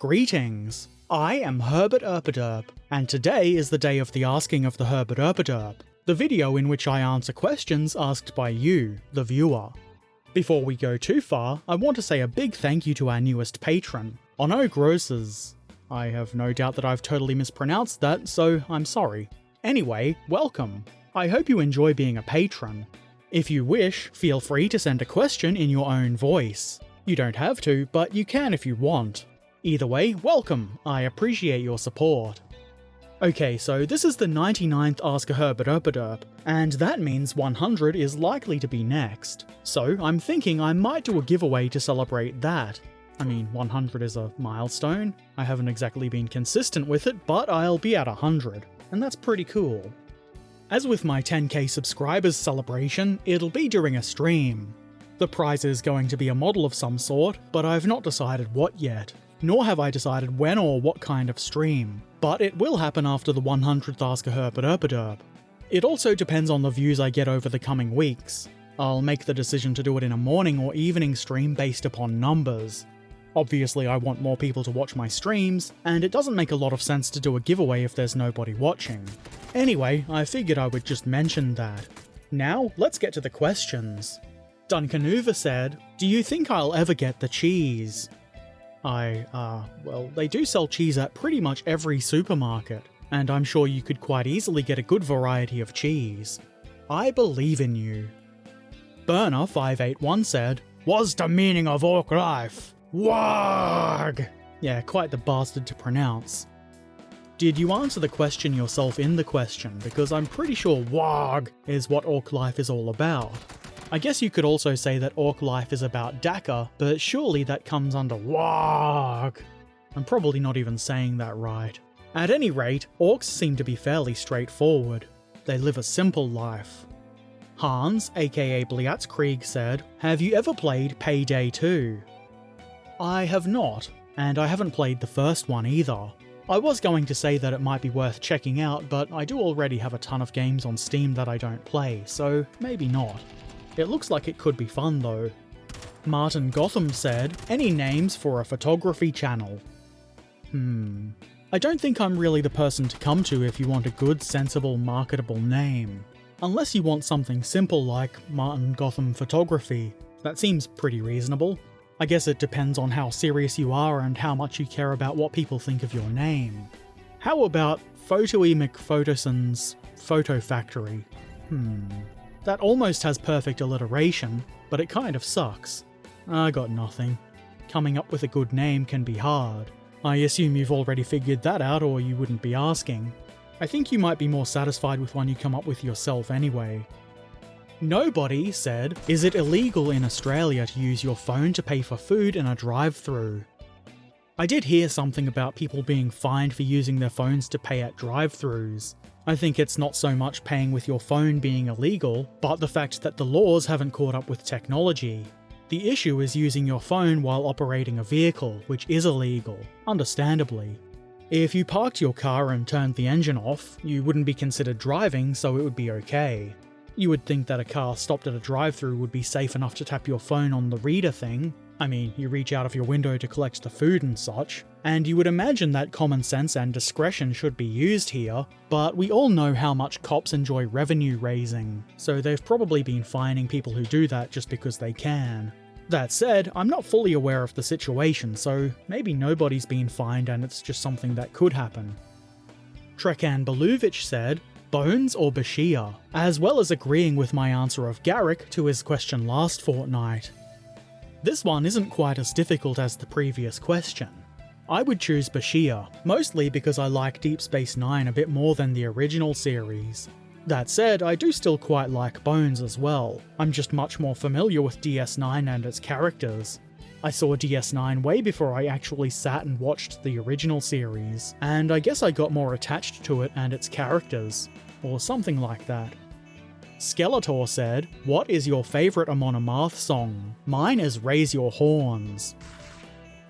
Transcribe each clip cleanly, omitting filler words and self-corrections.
Greetings! I am Herbert Erpaderp, and today is the day of the asking of the Herbert Erpaderp, the video in which I answer questions asked by you, the viewer. Before we go too far, I want to say a big thank you to our newest patron, Ono Grosses. I have no doubt that I've totally mispronounced that, so I'm sorry. Anyway, welcome. I hope you enjoy being a patron. If you wish, feel free to send a question in your own voice. You don't have to, but you can if you want. Either way, welcome, I appreciate your support. Okay, so this is the 99th Ask a Herbert Erpaderp, and that means 100 is likely to be next. So I'm thinking I might do a giveaway to celebrate that. I mean, 100 is a milestone. I haven't exactly been consistent with it, but I'll be at 100, and that's pretty cool. As with my 10k subscribers celebration, it'll be during a stream. The prize is going to be a model of some sort, but I've not decided what yet. Nor have I decided when or what kind of stream, but it will happen after the 100th Ask a Herbert Erpaderp. It also depends on the views I get over the coming weeks. I'll make the decision to do it in a morning or evening stream based upon numbers. Obviously I want more people to watch my streams, and it doesn't make a lot of sense to do a giveaway if there's nobody watching. Anyway, I figured I would just mention that. Now, let's get to the questions. Duncanuva said, "Do you think I'll ever get the cheese?" Well, they do sell cheese at pretty much every supermarket, and I'm sure you could quite easily get a good variety of cheese. I believe in you. Burner581 said, "What's the meaning of orc life? Warg!" Yeah, quite the bastard to pronounce. Did you answer the question yourself in the question, because I'm pretty sure warg is what orc life is all about. I guess you could also say that orc life is about Dakar, but surely that comes under warg. I'm probably not even saying that right. At any rate, orcs seem to be fairly straightforward. They live a simple life. Hans, aka Blitzkrieg, said, "Have you ever played Payday 2? I have not, and I haven't played the first one either. I was going to say that it might be worth checking out, but I do already have a ton of games on Steam that I don't play, so maybe not. It looks like it could be fun though." Martin Gotham said, "Any names for a photography channel?" I don't think I'm really the person to come to if you want a good, sensible, marketable name. Unless you want something simple like Martin Gotham Photography. That seems pretty reasonable. I guess it depends on how serious you are and how much you care about what people think of your name. How about Photoe McPhotoson's Photo Factory? That almost has perfect alliteration, but it kind of sucks. I got nothing. Coming up with a good name can be hard. I assume you've already figured that out or you wouldn't be asking. I think you might be more satisfied with one you come up with yourself anyway. Nobody said, "Is it illegal in Australia to use your phone to pay for food in a drive-thru?" I did hear something about people being fined for using their phones to pay at drive-thrus. I think it's not so much paying with your phone being illegal, but the fact that the laws haven't caught up with technology. The issue is using your phone while operating a vehicle, which is illegal, understandably. If you parked your car and turned the engine off, you wouldn't be considered driving, so it would be okay. You would think that a car stopped at a drive-thru would be safe enough to tap your phone on the reader thing. I mean, you reach out of your window to collect the food and such, and you would imagine that common sense and discretion should be used here, but we all know how much cops enjoy revenue raising, so they've probably been fining people who do that just because they can. That said, I'm not fully aware of the situation, so maybe nobody's been fined and it's just something that could happen. Trekan Beluvic said, "Bones or Bashir?" as well as agreeing with my answer of Garrick to his question last fortnight. This one isn't quite as difficult as the previous question. I would choose Bashir, mostly because I like Deep Space Nine a bit more than the original series. That said, I do still quite like Bones as well. I'm just much more familiar with DS9 and its characters. I saw DS9 way before I actually sat and watched the original series, and I guess I got more attached to it and its characters, or something like that. Skeletor said, "What is your favourite Amon Amarth song? Mine is Raise Your Horns."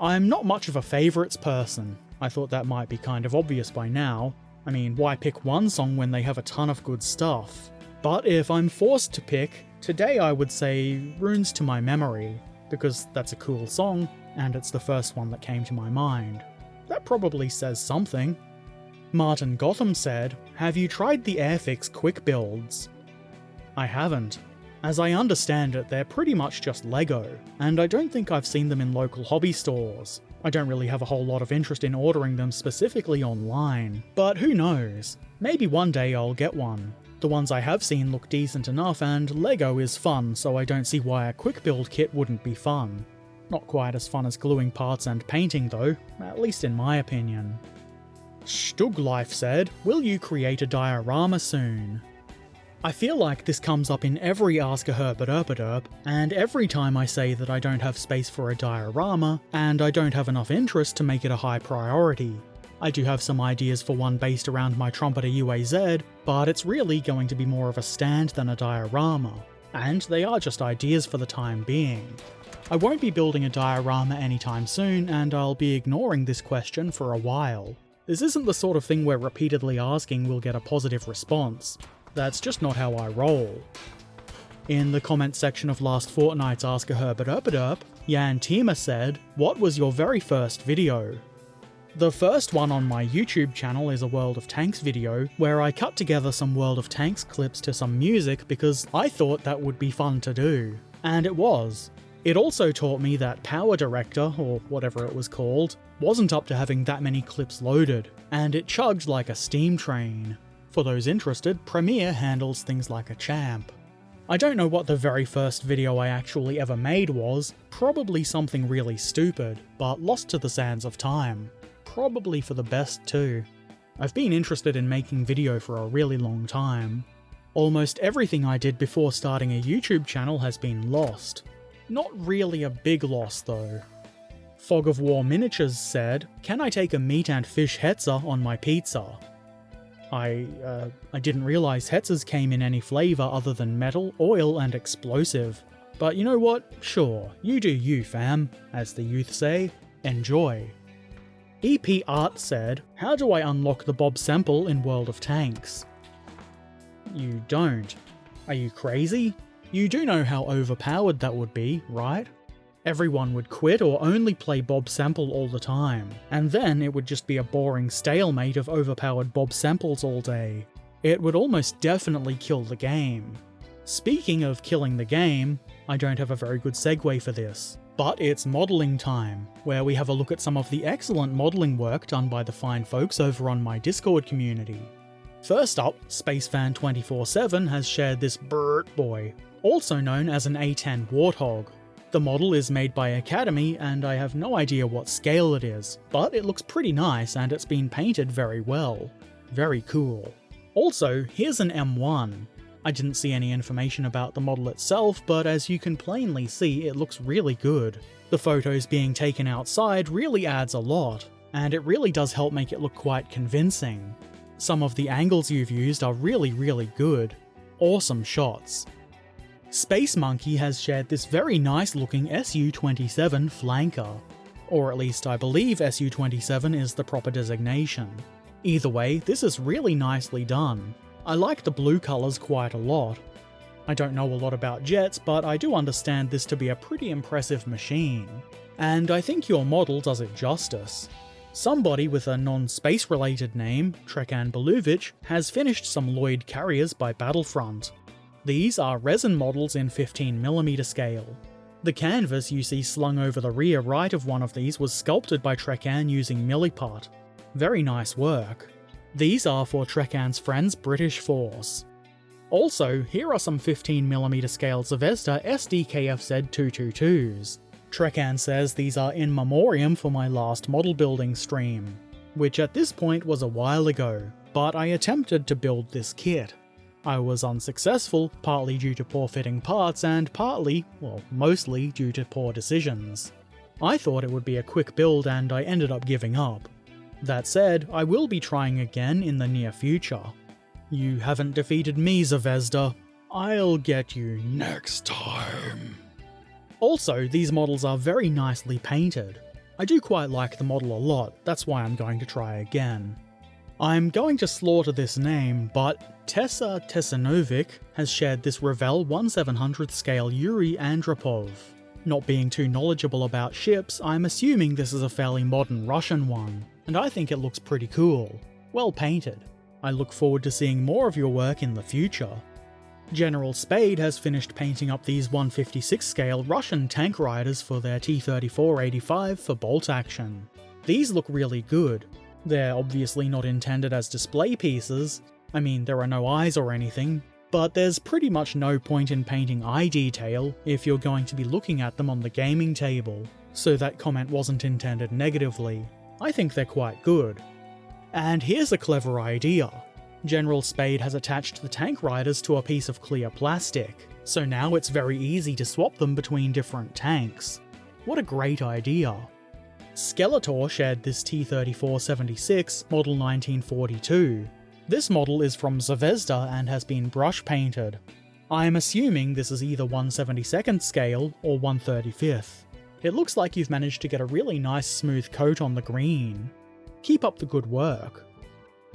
I'm not much of a favourites person. I thought that might be kind of obvious by now. I mean, why pick one song when they have a ton of good stuff? But if I'm forced to pick, today I would say Runes to My Memory, because that's a cool song, and it's the first one that came to my mind. That probably says something. Martin Gotham said, "Have you tried the Airfix quick builds?" I haven't. As I understand it, they're pretty much just Lego, and I don't think I've seen them in local hobby stores. I don't really have a whole lot of interest in ordering them specifically online, but who knows? Maybe one day I'll get one. The ones I have seen look decent enough, and Lego is fun, so I don't see why a quick build kit wouldn't be fun. Not quite as fun as gluing parts and painting though, at least in my opinion. Stuglife said, "Will you create a diorama soon?" I feel like this comes up in every Ask a Herbert Erpaderp, and every time I say that I don't have space for a diorama, and I don't have enough interest to make it a high priority. I do have some ideas for one based around my trumpeter UAZ, but it's really going to be more of a stand than a diorama, and they are just ideas for the time being. I won't be building a diorama anytime soon, and I'll be ignoring this question for a while. This isn't the sort of thing where repeatedly asking will get a positive response. That's just not how I roll. In the comment section of last fortnight's Ask a Herbert Erpaderp, Jan Tima said, "What was your very first video?" The first one on my YouTube channel is a World of Tanks video, where I cut together some World of Tanks clips to some music because I thought that would be fun to do. And it was. It also taught me that Power Director, or whatever it was called, wasn't up to having that many clips loaded, and it chugged like a steam train. For those interested, Premiere handles things like a champ. I don't know what the very first video I actually ever made was, probably something really stupid, but lost to the sands of time. Probably for the best too. I've been interested in making video for a really long time. Almost everything I did before starting a YouTube channel has been lost. Not really a big loss though. Fog of War Miniatures said, "Can I take a meat and fish hetzer on my pizza?" I didn't realise hetzers came in any flavour other than metal, oil and explosive. But you know what? Sure, you do you fam, as the youth say. Enjoy. EP Art said, "How do I unlock the Bob sample in World of Tanks?" You don't. Are you crazy? You do know how overpowered that would be, right? Everyone would quit or only play Bob Sample all the time, and then it would just be a boring stalemate of overpowered Bob Samples all day. It would almost definitely kill the game. Speaking of killing the game, I don't have a very good segue for this, but it's modelling time, where we have a look at some of the excellent modelling work done by the fine folks over on my Discord community. First up, SpaceFan247 has shared this Burt boy, also known as an A10 Warthog. The model is made by Academy, and I have no idea what scale it is, but it looks pretty nice and it's been painted very well. Very cool. Also, here's an M1. I didn't see any information about the model itself, but as you can plainly see, it looks really good. The photos being taken outside really adds a lot, and it really does help make it look quite convincing. Some of the angles you've used are really good. Awesome shots. Space Monkey has shared this very nice looking SU-27 flanker. Or at least I believe SU-27 is the proper designation. Either way, this is really nicely done. I like the blue colours quite a lot. I don't know a lot about jets, but I do understand this to be a pretty impressive machine. And I think your model does it justice. Somebody with a non-space related name, Trekan Beluvic, has finished some Lloyd carriers by Battlefront. These are resin models in 15mm scale. The canvas you see slung over the rear right of one of these was sculpted by Trekan using Milliput. Very nice work. These are for Trekan's friends British Force. Also, here are some 15mm scale Zvezda SDKFZ 222s. Trekan says these are in memoriam for my last model building stream, which at this point was a while ago, but I attempted to build this kit. I was unsuccessful, partly due to poor fitting parts and partly, well, mostly due to poor decisions. I thought it would be a quick build and I ended up giving up. That said, I will be trying again in the near future. You haven't defeated me, Zvezda. I'll get you next time. Also, these models are very nicely painted. I do quite like the model a lot, that's why I'm going to try again. I'm going to slaughter this name, but Tessa Tessanovic has shared this Revell 1/700th scale Yuri Andropov. Not being too knowledgeable about ships, I'm assuming this is a fairly modern Russian one. and I think it looks pretty cool. Well painted. I look forward to seeing more of your work in the future. General Spade has finished painting up these 156 scale Russian tank riders for their T-34-85 for bolt action. These look really good. They're obviously not intended as display pieces. I mean, there are no eyes or anything, but there's pretty much no point in painting eye detail if you're going to be looking at them on the gaming table, so that comment wasn't intended negatively. I think they're quite good. And here's a clever idea. General Spade has attached the tank riders to a piece of clear plastic, so now it's very easy to swap them between different tanks. What a great idea. Skeletor shared this T-34-76 model 1942. This model is from Zvezda and has been brush painted. I'm assuming this is either 1/72nd scale or 1/35th. It looks like you've managed to get a really nice smooth coat on the green. Keep up the good work.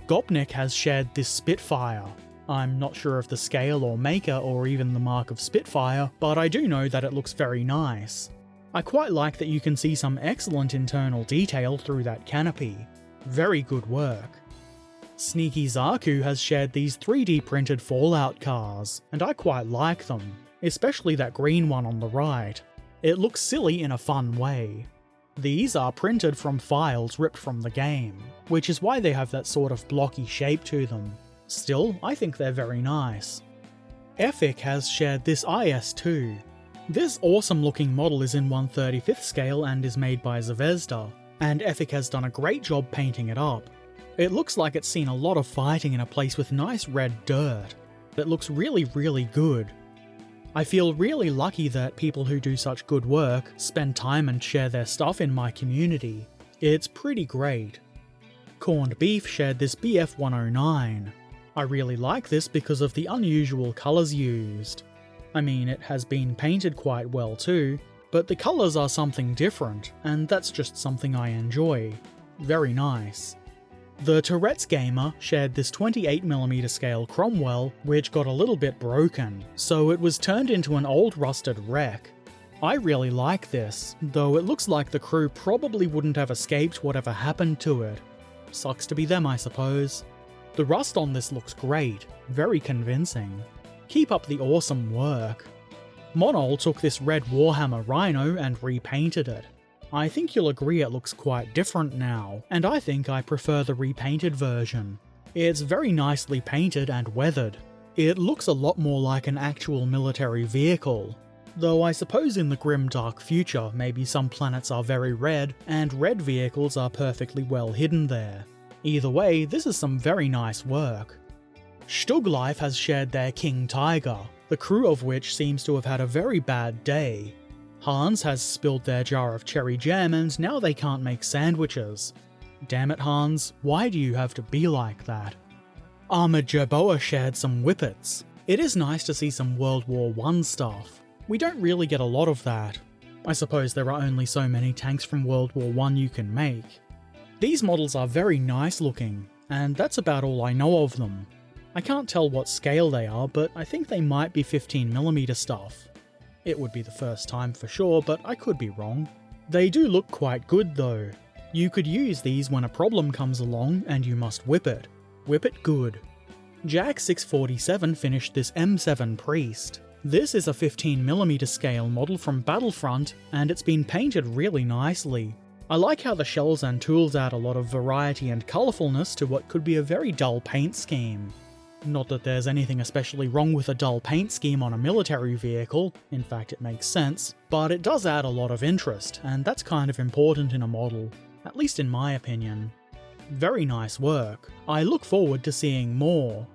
Gopnik has shared this Spitfire. I'm not sure of the scale or maker or even the mark of Spitfire, but I do know that it looks very nice. I quite like that you can see some excellent internal detail through that canopy. Very good work. Sneaky Zaku has shared these 3D printed Fallout cars, and I quite like them, especially that green one on the right. It looks silly in a fun way. These are printed from files ripped from the game, which is why they have that sort of blocky shape to them. Still, I think they're very nice. Efik has shared this IS-2. This awesome looking model is in 1/35th scale and is made by Zvezda, and Efik has done a great job painting it up. It looks like it's seen a lot of fighting in a place with nice red dirt. It looks really good. I feel really lucky that people who do such good work spend time and share their stuff in my community. It's pretty great. Corned Beef shared this BF-109. I really like this because of the unusual colours used. I mean, it has been painted quite well too, but the colours are something different, and that's just something I enjoy. Very nice. The Tourette's Gamer shared this 28mm scale Cromwell, which got a little bit broken, so it was turned into an old rusted wreck. I really like this, though it looks like the crew probably wouldn't have escaped whatever happened to it. Sucks to be them, I suppose. The rust on this looks great, very convincing. Keep up the awesome work. Monol took this red Warhammer Rhino and repainted it. I think you'll agree it looks quite different now, and I think I prefer the repainted version. It's very nicely painted and weathered. It looks a lot more like an actual military vehicle. Though I suppose in the grim dark future maybe some planets are very red, and red vehicles are perfectly well hidden there. Either way, this is some very nice work. Stuglife has shared their King Tiger, the crew of which seems to have had a very bad day. Hans has spilled their jar of cherry jam and now they can't make sandwiches. Damn it, Hans, why do you have to be like that? Armored Jerboa shared some Whippets. It is nice to see some World War I stuff. We don't really get a lot of that. I suppose there are only so many tanks from World War I you can make. These models are very nice looking, and that's about all I know of them. I can't tell what scale they are, but I think they might be 15mm stuff. It would be the first time for sure, but I could be wrong. They do look quite good though. You could use these when a problem comes along and you must whip it. Whip it good. Jack 647 finished this M7 Priest. This is a 15mm scale model from Battlefront, and it's been painted really nicely. I like how the shells and tools add a lot of variety and colourfulness to what could be a very dull paint scheme. Not that there's anything especially wrong with a dull paint scheme on a military vehicle, in fact it makes sense, but it does add a lot of interest, and that's kind of important in a model, at least in my opinion. Very nice work. I look forward to seeing more.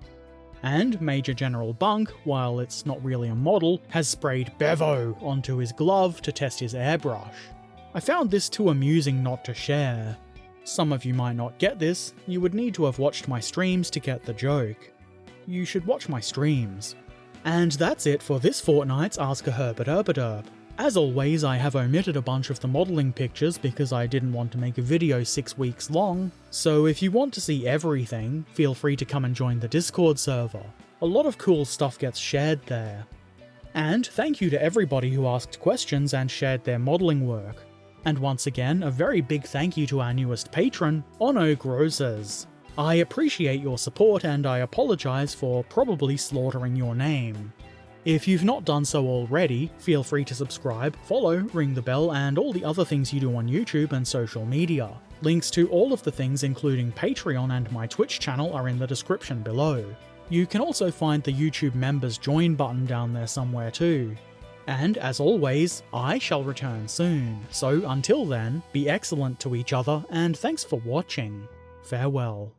And Major General Bunk, while it's not really a model, has sprayed Bevo onto his glove to test his airbrush. I found this too amusing not to share. Some of you might not get this, you would need to have watched my streams to get the joke. You should watch my streams. And that's it for this fortnight's Ask a Herbert Erpaderp. As always, I have omitted a bunch of the modelling pictures because I didn't want to make a video 6 weeks long, so if you want to see everything, feel free to come and join the Discord server. A lot of cool stuff gets shared there. And thank you to everybody who asked questions and shared their modelling work. And once again, a very big thank you to our newest patron, Ono Grosses. I appreciate your support and I apologise for probably slaughtering your name. If you've not done so already, feel free to subscribe, follow, ring the bell, and all the other things you do on YouTube and social media. Links to all of the things including Patreon and my Twitch channel are in the description below. You can also find the YouTube members join button down there somewhere too. And as always, I shall return soon, so until then, be excellent to each other and thanks for watching. Farewell.